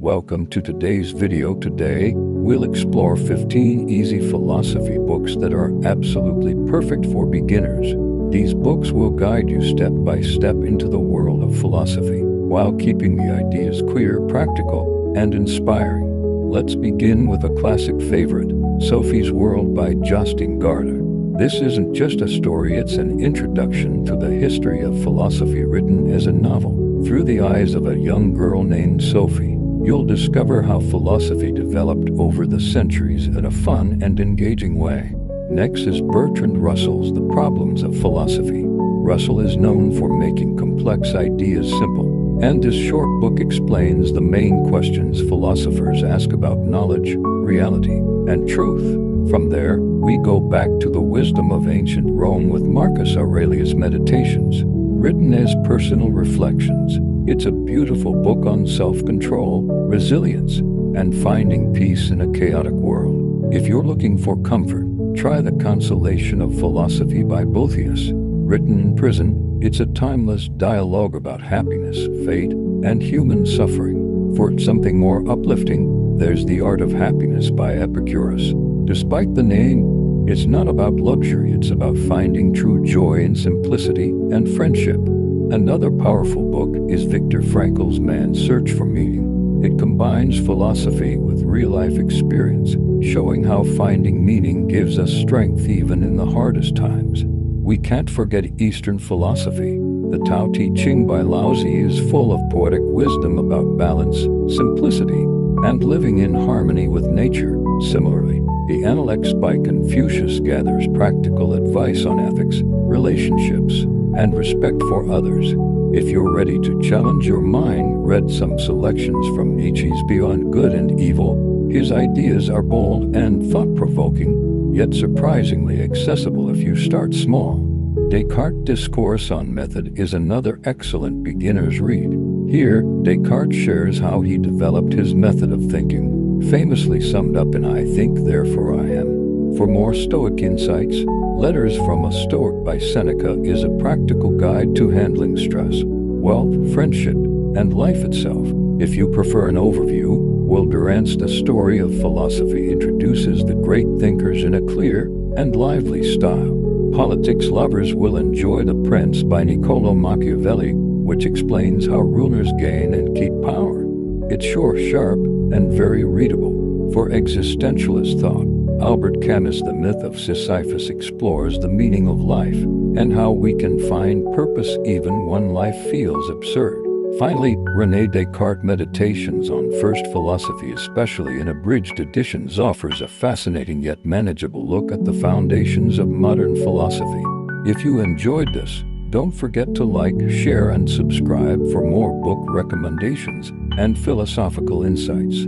Welcome to today's video. Today, we'll explore 15 easy philosophy books that are absolutely perfect for beginners. These books will guide you step by step into the world of philosophy, while keeping the ideas clear, practical, and inspiring. Let's begin with a classic favorite, Sophie's World by Justin Garda. This isn't just a story, it's an introduction to the history of philosophy written as a novel. Through the eyes of a young girl named Sophie, you'll discover how philosophy developed over the centuries in a fun and engaging way. Next is Bertrand Russell's The Problems of Philosophy. Russell is known for making complex ideas simple, and this short book explains the main questions philosophers ask about knowledge, reality, and truth. From there, we go back to the wisdom of ancient Rome with Marcus Aurelius' Meditations. Written as personal reflections, it's a beautiful book on self-control, resilience, and finding peace in a chaotic world. If you're looking for comfort, try The Consolation of Philosophy by Boethius. Written in prison, it's a timeless dialogue about happiness, fate, and human suffering. For something more uplifting, there's The Art of Happiness by Epicurus. Despite the name, it's not about luxury, it's about finding true joy in simplicity and friendship. Another powerful book is Viktor Frankl's Man's Search for Meaning. It combines philosophy with real-life experience, showing how finding meaning gives us strength even in the hardest times. We can't forget Eastern philosophy. The Tao Te Ching by Laozi is full of poetic wisdom about balance, simplicity, and living in harmony with nature. Similarly, the Analects by Confucius gathers practical advice on ethics, relationships, and respect for others. If you're ready to challenge your mind, read some selections from Nietzsche's Beyond Good and Evil. His ideas are bold and thought-provoking, yet surprisingly accessible if you start small. Descartes' Discourse on Method is another excellent beginner's read. Here, Descartes shares how he developed his method of thinking, famously summed up in I think, therefore I am. For more Stoic insights, Letters from a Stoic by Seneca is a practical guide to handling stress, wealth, friendship, and life itself. If you prefer an overview, Will Durant's The Story of Philosophy introduces the great thinkers in a clear and lively style. Politics lovers will enjoy The Prince by Niccolò Machiavelli, which explains how rulers gain and keep power. It's short, sharp, and very readable. For existentialist thought, Albert Camus' The Myth of Sisyphus explores the meaning of life and how we can find purpose even when life feels absurd. Finally, René Descartes' Meditations on First Philosophy, especially in abridged editions, offers a fascinating yet manageable look at the foundations of modern philosophy. If you enjoyed this, don't forget to like, share, and subscribe for more book recommendations and philosophical insights.